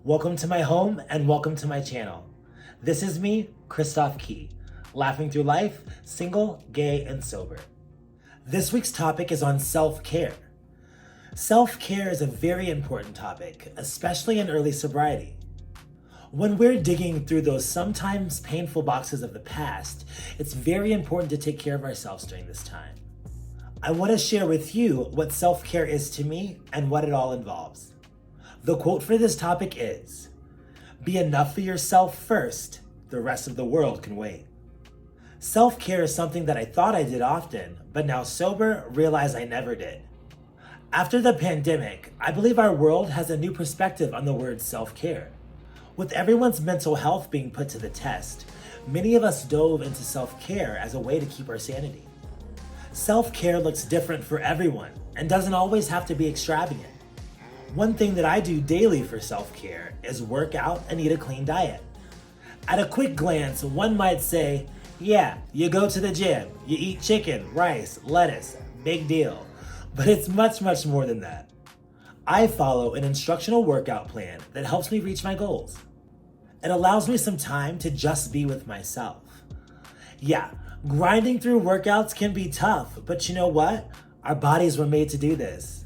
Welcome to my home and welcome to my channel. This is me, Christoph Key, laughing through life, single, gay, and sober. This week's topic is on self-care. Self-care is a very important topic, especially in early sobriety. When we're digging through those sometimes painful boxes of the past, it's very important to take care of ourselves during this time. I want to share with you what self-care is to me and what it all involves. The quote for this topic is, "Be enough for yourself first, the rest of the world can wait." Self-care is something that I thought I did often, but now sober, realize I never did. After the pandemic, I believe our world has a new perspective on the word self-care. With everyone's mental health being put to the test, many of us dove into self-care as a way to keep our sanity. Self-care looks different for everyone and doesn't always have to be extravagant. One thing that I do daily for self-care is work out and eat a clean diet. At a quick glance, one might say, yeah, you go to the gym, you eat chicken, rice, lettuce, big deal. But it's much, much more than that. I follow an instructional workout plan that helps me reach my goals. It allows me some time to just be with myself. Yeah, grinding through workouts can be tough, but you know what? Our bodies were made to do this.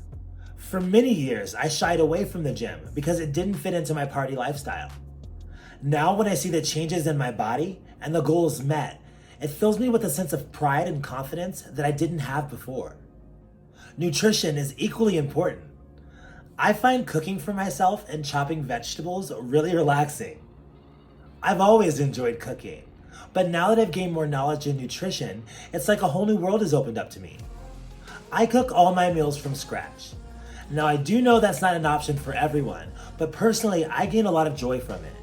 For many years, I shied away from the gym because it didn't fit into my party lifestyle. Now, when I see the changes in my body and the goals met, it fills me with a sense of pride and confidence that I didn't have before. Nutrition is equally important. I find cooking for myself and chopping vegetables really relaxing. I've always enjoyed cooking, but now that I've gained more knowledge in nutrition, it's like a whole new world has opened up to me. I cook all my meals from scratch. Now, I do know that's not an option for everyone, but personally, I gain a lot of joy from it.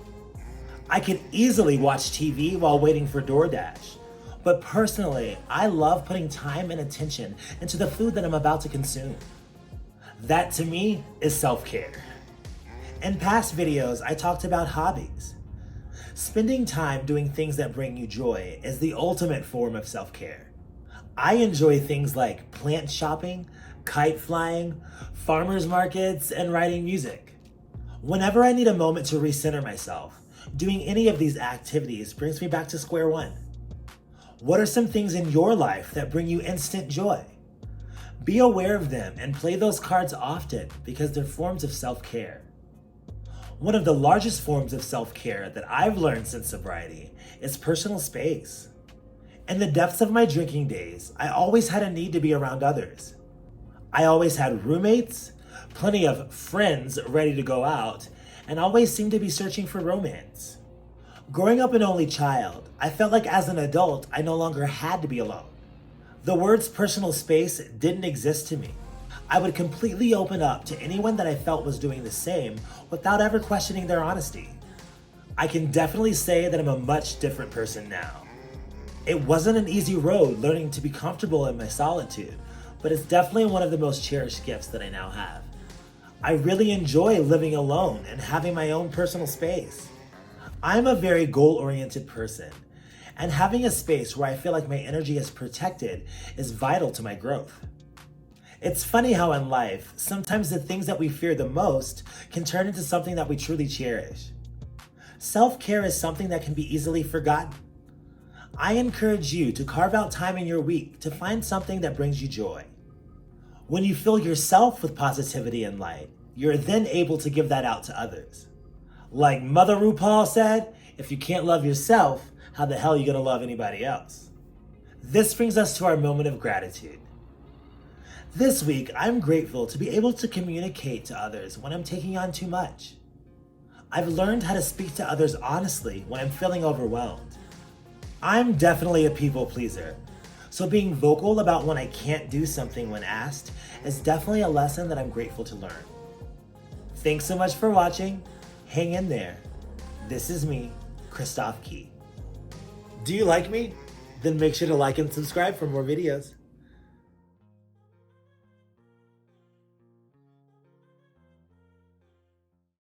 I could easily watch TV while waiting for DoorDash, but personally, I love putting time and attention into the food that I'm about to consume. That to me is self-care. In past videos, I talked about hobbies. Spending time doing things that bring you joy is the ultimate form of self-care. I enjoy things like plant shopping, kite flying, farmers markets, and writing music. Whenever I need a moment to recenter myself, doing any of these activities brings me back to square one. What are some things in your life that bring you instant joy? Be aware of them and play those cards often because they're forms of self-care. One of the largest forms of self-care that I've learned since sobriety is personal space. In the depths of my drinking days, I always had a need to be around others. I always had roommates, plenty of friends ready to go out, and always seemed to be searching for romance. Growing up an only child, I felt like as an adult, I no longer had to be alone. The words personal space didn't exist to me. I would completely open up to anyone that I felt was doing the same without ever questioning their honesty. I can definitely say that I'm a much different person now. It wasn't an easy road learning to be comfortable in my solitude, but it's definitely one of the most cherished gifts that I now have. I really enjoy living alone and having my own personal space. I'm a very goal-oriented person, and having a space where I feel like my energy is protected is vital to my growth. It's funny how in life, sometimes the things that we fear the most can turn into something that we truly cherish. Self-care is something that can be easily forgotten. I encourage you to carve out time in your week to find something that brings you joy. When you fill yourself with positivity and light, you're then able to give that out to others. Like Mother RuPaul said, if you can't love yourself, how the hell are you gonna love anybody else? This brings us to our moment of gratitude. This week, I'm grateful to be able to communicate to others when I'm taking on too much. I've learned how to speak to others honestly when I'm feeling overwhelmed. I'm definitely a people pleaser, so being vocal about when I can't do something when asked is definitely a lesson that I'm grateful to learn. Thanks so much for watching. Hang in there. This is me, Christoph Key. Do you like me? Then make sure to like and subscribe for more videos.